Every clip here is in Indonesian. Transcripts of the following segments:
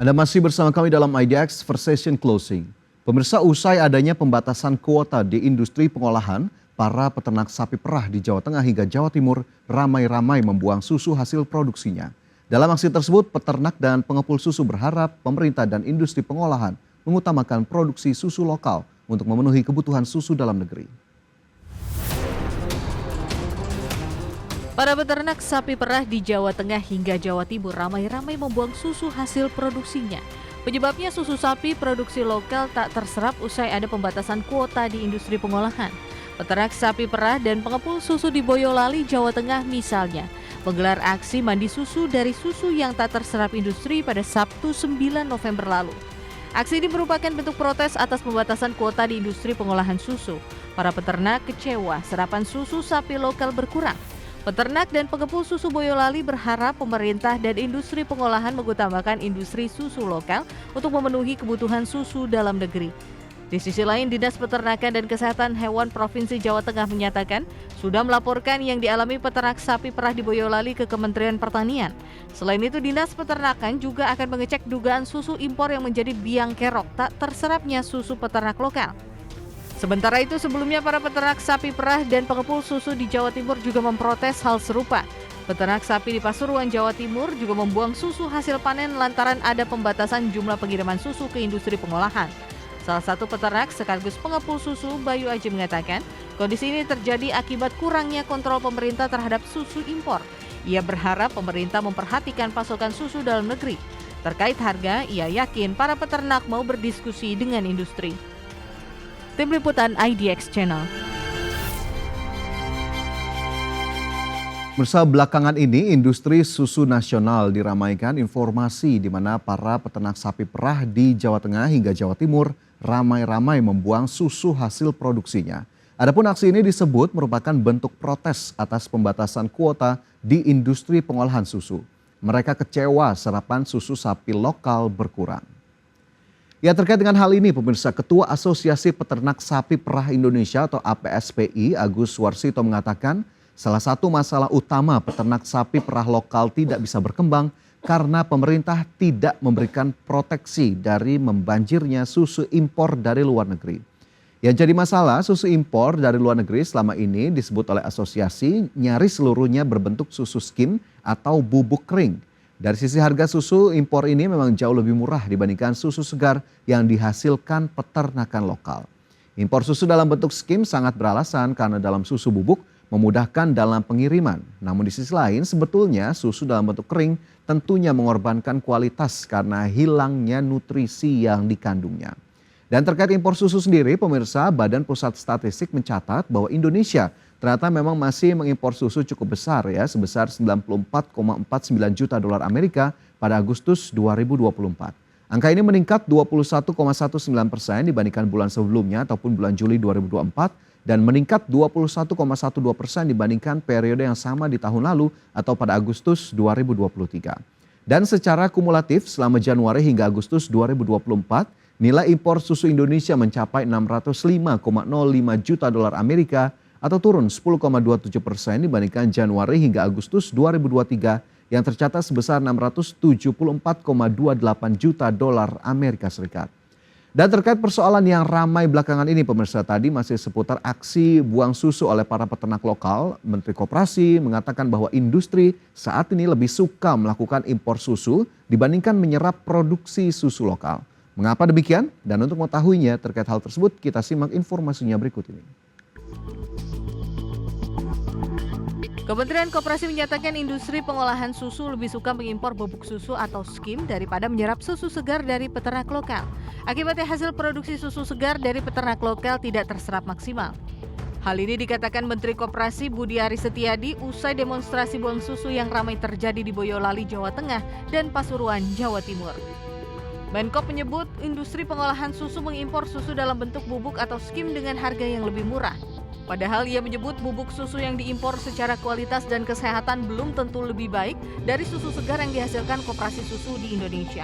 Anda masih bersama kami dalam IDX Versation Closing. Pemirsa, usai adanya pembatasan kuota di industri pengolahan, para peternak sapi perah di Jawa Tengah hingga Jawa Timur ramai-ramai membuang susu hasil produksinya. Dalam aksi tersebut, peternak dan pengepul susu berharap pemerintah dan industri pengolahan mengutamakan produksi susu lokal untuk memenuhi kebutuhan susu dalam negeri. Para peternak sapi perah di Jawa Tengah hingga Jawa Timur ramai-ramai membuang susu hasil produksinya. Penyebabnya susu sapi produksi lokal tak terserap usai ada pembatasan kuota di industri pengolahan. Peternak sapi perah dan pengepul susu di Boyolali, Jawa Tengah misalnya, menggelar aksi mandi susu dari susu yang tak terserap industri pada Sabtu 9 November lalu. Aksi ini merupakan bentuk protes atas pembatasan kuota di industri pengolahan susu. Para peternak kecewa serapan susu sapi lokal berkurang. Peternak dan pengepul susu Boyolali berharap pemerintah dan industri pengolahan mengutamakan industri susu lokal untuk memenuhi kebutuhan susu dalam negeri. Di sisi lain, Dinas Peternakan dan Kesehatan Hewan Provinsi Jawa Tengah menyatakan sudah melaporkan yang dialami peternak sapi perah di Boyolali ke Kementerian Pertanian. Selain itu, Dinas Peternakan juga akan mengecek dugaan susu impor yang menjadi biang kerok tak terserapnya susu peternak lokal. Sementara itu, sebelumnya para peternak sapi perah dan pengepul susu di Jawa Timur juga memprotes hal serupa. Peternak sapi di Pasuruan, Jawa Timur juga membuang susu hasil panen lantaran ada pembatasan jumlah pengiriman susu ke industri pengolahan. Salah satu peternak sekaligus pengepul susu, Bayu Aji, mengatakan kondisi ini terjadi akibat kurangnya kontrol pemerintah terhadap susu impor. Ia berharap pemerintah memperhatikan pasokan susu dalam negeri. Terkait harga, ia yakin para peternak mau berdiskusi dengan industri. Tim Liputan IDX Channel. Bersama belakangan ini, industri susu nasional diramaikan informasi di mana para peternak sapi perah di Jawa Tengah hingga Jawa Timur ramai-ramai membuang susu hasil produksinya. Adapun aksi ini disebut merupakan bentuk protes atas pembatasan kuota di industri pengolahan susu. Mereka kecewa serapan susu sapi lokal berkurang. Ya, terkait dengan hal ini, pemirsa, Ketua Asosiasi Peternak Sapi Perah Indonesia atau APSPI, Agus Warsito, mengatakan salah satu masalah utama peternak sapi perah lokal tidak bisa berkembang karena pemerintah tidak memberikan proteksi dari membanjirnya susu impor dari luar negeri. Yang jadi masalah, susu impor dari luar negeri selama ini disebut oleh asosiasi nyaris seluruhnya berbentuk susu skim atau bubuk kering. Dari sisi harga susu impor ini memang jauh lebih murah dibandingkan susu segar yang dihasilkan peternakan lokal. Impor susu dalam bentuk skim sangat beralasan karena dalam susu bubuk memudahkan dalam pengiriman. Namun di sisi lain sebetulnya susu dalam bentuk kering tentunya mengorbankan kualitas karena hilangnya nutrisi yang dikandungnya. Dan terkait impor susu sendiri, pemirsa, Badan Pusat Statistik mencatat bahwa Indonesia ternyata memang masih mengimpor susu cukup besar ya, sebesar 94,49 juta dolar Amerika pada Agustus 2024. Angka ini meningkat 21,19% dibandingkan bulan sebelumnya ataupun bulan Juli 2024 dan meningkat 21,12% dibandingkan periode yang sama di tahun lalu atau pada Agustus 2023. Dan secara kumulatif selama Januari hingga Agustus 2024, nilai impor susu Indonesia mencapai 605,05 juta dolar Amerika atau turun 10,27% dibandingkan Januari hingga Agustus 2023 yang tercatat sebesar 674,28 juta dolar Amerika Serikat. Dan terkait persoalan yang ramai belakangan ini, pemirsa, tadi masih seputar aksi buang susu oleh para peternak lokal, Menteri Koperasi mengatakan bahwa industri saat ini lebih suka melakukan impor susu dibandingkan menyerap produksi susu lokal. Mengapa demikian? Dan untuk mengetahuinya terkait hal tersebut, kita simak informasinya berikut ini. Kementerian Koperasi menyatakan industri pengolahan susu lebih suka mengimpor bubuk susu atau skim daripada menyerap susu segar dari peternak lokal. Akibatnya hasil produksi susu segar dari peternak lokal tidak terserap maksimal. Hal ini dikatakan Menteri Koperasi Budi Aris Setiadi usai demonstrasi buang susu yang ramai terjadi di Boyolali, Jawa Tengah dan Pasuruan, Jawa Timur. Menkop menyebut industri pengolahan susu mengimpor susu dalam bentuk bubuk atau skim dengan harga yang lebih murah. Padahal ia menyebut bubuk susu yang diimpor secara kualitas dan kesehatan belum tentu lebih baik dari susu segar yang dihasilkan koperasi susu di Indonesia.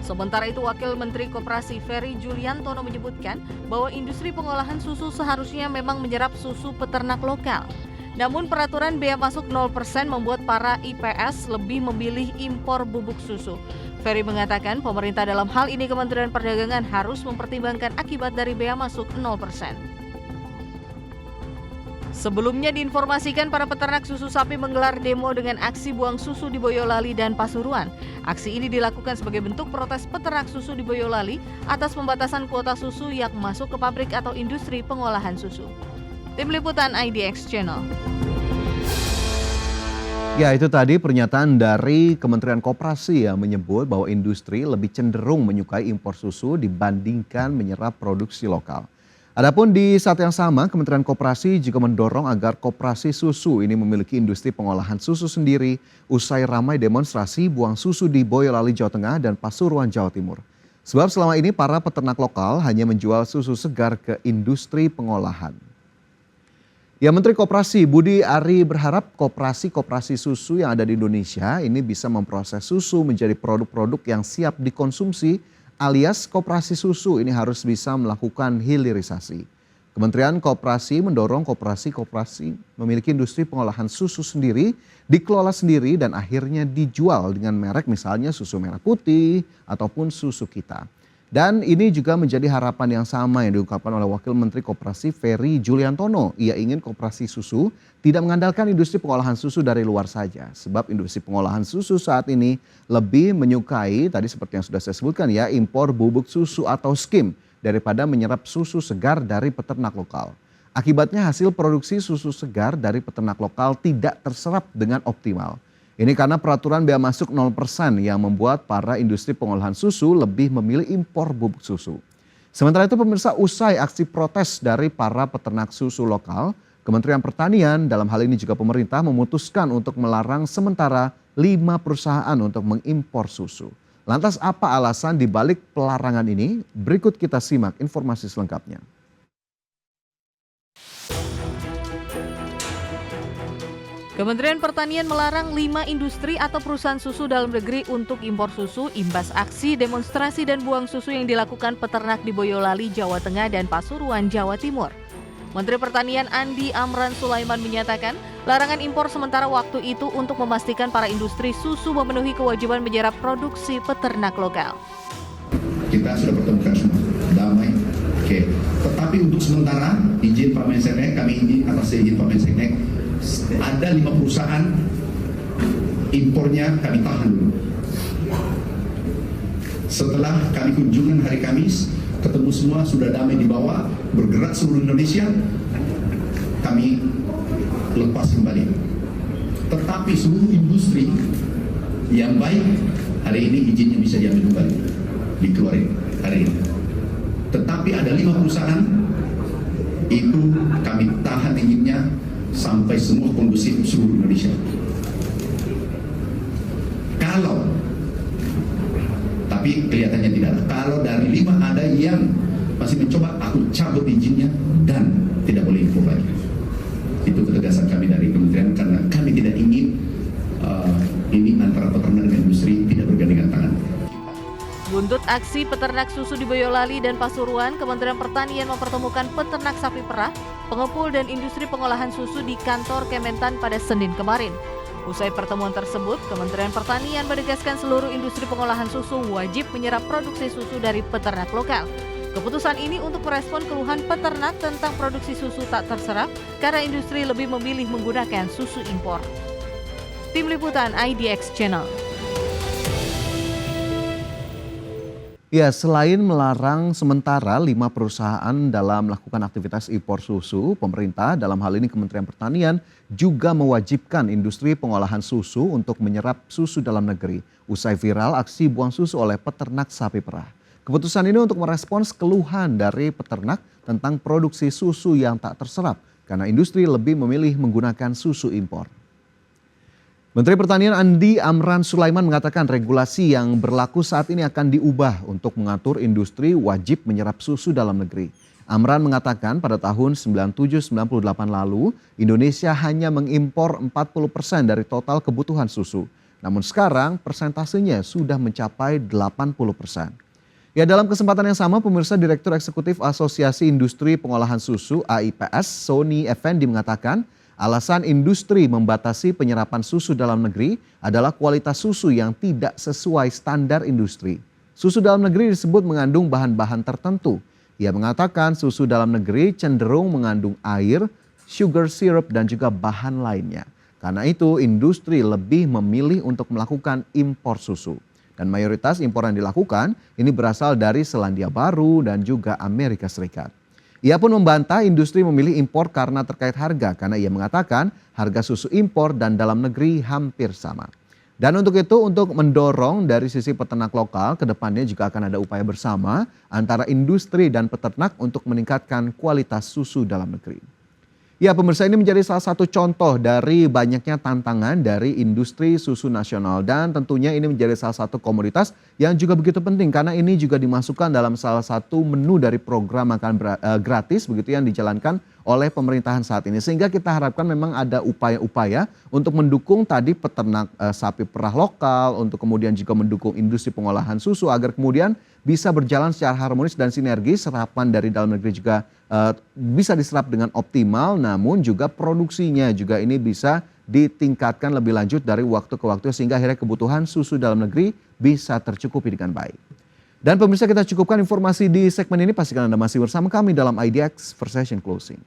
Sementara itu, Wakil Menteri Koperasi Ferry Juliantono menyebutkan bahwa industri pengolahan susu seharusnya memang menyerap susu peternak lokal. Namun peraturan bea masuk 0% membuat para IPS lebih memilih impor bubuk susu. Ferry mengatakan pemerintah dalam hal ini Kementerian Perdagangan harus mempertimbangkan akibat dari bea masuk 0%. Sebelumnya diinformasikan para peternak susu sapi menggelar demo dengan aksi buang susu di Boyolali dan Pasuruan. Aksi ini dilakukan sebagai bentuk protes peternak susu di Boyolali atas pembatasan kuota susu yang masuk ke pabrik atau industri pengolahan susu. Tim Liputan IDX Channel. Ya, itu tadi pernyataan dari Kementerian Koperasi yang menyebut bahwa industri lebih cenderung menyukai impor susu dibandingkan menyerap produksi lokal. Adapun di saat yang sama, Kementerian Koperasi juga mendorong agar koperasi susu ini memiliki industri pengolahan susu sendiri usai ramai demonstrasi buang susu di Boyolali, Jawa Tengah dan Pasuruan, Jawa Timur. Sebab selama ini para peternak lokal hanya menjual susu segar ke industri pengolahan. Ya, Menteri Koperasi Budi Ari berharap koperasi susu yang ada di Indonesia ini bisa memproses susu menjadi produk-produk yang siap dikonsumsi, alias koperasi susu ini harus bisa melakukan hilirisasi. Kementerian Koperasi mendorong koperasi memiliki industri pengolahan susu sendiri, dikelola sendiri dan akhirnya dijual dengan merek misalnya susu merah putih ataupun susu kita. Dan ini juga menjadi harapan yang sama yang diungkapkan oleh Wakil Menteri Koperasi Ferry Juliantono. Ia ingin koperasi susu tidak mengandalkan industri pengolahan susu dari luar saja. Sebab industri pengolahan susu saat ini lebih menyukai, tadi seperti yang sudah saya sebutkan ya, impor bubuk susu atau skim daripada menyerap susu segar dari peternak lokal. Akibatnya hasil produksi susu segar dari peternak lokal tidak terserap dengan optimal. Ini karena peraturan bea masuk 0% yang membuat para industri pengolahan susu lebih memilih impor bubuk susu. Sementara itu pemirsa, usai aksi protes dari para peternak susu lokal, Kementerian Pertanian dalam hal ini juga pemerintah memutuskan untuk melarang sementara 5 perusahaan untuk mengimpor susu. Lantas apa alasan dibalik pelarangan ini? Berikut kita simak informasi selengkapnya. Kementerian Pertanian melarang 5 industri atau perusahaan susu dalam negeri untuk impor susu imbas aksi, demonstrasi dan buang susu yang dilakukan peternak di Boyolali, Jawa Tengah dan Pasuruan, Jawa Timur. Menteri Pertanian Andi Amran Sulaiman menyatakan larangan impor sementara waktu itu untuk memastikan para industri susu memenuhi kewajiban menyerap produksi peternak lokal. Kita sudah pertemukan semua, damai. Oke. Tetapi untuk sementara izin Pak Menseknek, kami izin atas izin Pak Menseknek, ada 5 perusahaan impornya kami tahan dulu. Setelah kami kunjungan hari Kamis, ketemu semua sudah damai di bawah, bergerak seluruh Indonesia, kami lepas kembali. Tetapi seluruh industri yang baik hari ini izinnya bisa diambil kembali, dikeluarin hari ini. Tetapi ada 5 perusahaan itu kami tahan izinnya sampai semua kondusif seluruh Indonesia. Tapi kelihatannya tidak. Kalau dari 5 ada yang masih mencoba, aku cabut izinnya dan tidak boleh impor lagi. Itu ketegasan kami dari kementerian karena kami tidak ingin ini antara peternak dan industri tidak bergandengan tangan. Buntut aksi peternak susu di Boyolali dan Pasuruan, Kementerian Pertanian mempertemukan peternak sapi perah, pengepul dan industri pengolahan susu di kantor Kementan pada Senin kemarin. Usai pertemuan tersebut, Kementerian Pertanian menegaskan seluruh industri pengolahan susu wajib menyerap produksi susu dari peternak lokal. Keputusan ini untuk merespon keluhan peternak tentang produksi susu tak terserap karena industri lebih memilih menggunakan susu impor. Tim Liputan IDX Channel. Ya, selain melarang sementara 5 perusahaan dalam melakukan aktivitas impor susu, pemerintah dalam hal ini Kementerian Pertanian juga mewajibkan industri pengolahan susu untuk menyerap susu dalam negeri. Usai viral aksi buang susu oleh peternak sapi perah. Keputusan ini untuk merespons keluhan dari peternak tentang produksi susu yang tak terserap karena industri lebih memilih menggunakan susu impor. Menteri Pertanian Andi Amran Sulaiman mengatakan regulasi yang berlaku saat ini akan diubah untuk mengatur industri wajib menyerap susu dalam negeri. Amran mengatakan pada tahun 97-98 lalu Indonesia hanya mengimpor 40% dari total kebutuhan susu. Namun sekarang persentasenya sudah mencapai 80%. Ya, dalam kesempatan yang sama pemirsa, Direktur Eksekutif Asosiasi Industri Pengolahan Susu AIPS Sony Effendi mengatakan Alasan industri membatasi penyerapan susu dalam negeri adalah kualitas susu yang tidak sesuai standar industri. Susu dalam negeri disebut mengandung bahan-bahan tertentu. Ia mengatakan susu dalam negeri cenderung mengandung air, sugar syrup, dan juga bahan lainnya. Karena itu industri lebih memilih untuk melakukan impor susu. Dan mayoritas impor yang dilakukan ini berasal dari Selandia Baru dan juga Amerika Serikat. Ia pun membantah industri memilih impor karena terkait harga, karena ia mengatakan harga susu impor dan dalam negeri hampir sama. Dan untuk itu, untuk mendorong dari sisi peternak lokal, kedepannya juga akan ada upaya bersama antara industri dan peternak untuk meningkatkan kualitas susu dalam negeri. Ya, pemirsa, ini menjadi salah satu contoh dari banyaknya tantangan dari industri susu nasional, dan tentunya ini menjadi salah satu komoditas yang juga begitu penting karena ini juga dimasukkan dalam salah satu menu dari program makan gratis begitu yang dijalankan oleh pemerintahan saat ini, sehingga kita harapkan memang ada upaya-upaya untuk mendukung tadi peternak sapi perah lokal, untuk kemudian juga mendukung industri pengolahan susu agar kemudian bisa berjalan secara harmonis dan sinergi, serapan dari dalam negeri juga bisa diserap dengan optimal, namun juga produksinya juga ini bisa ditingkatkan lebih lanjut dari waktu ke waktu sehingga akhirnya kebutuhan susu dalam negeri bisa tercukupi dengan baik. Dan pemirsa, kita cukupkan informasi di segmen ini. Pastikan Anda masih bersama kami dalam IDX Conversation Closing.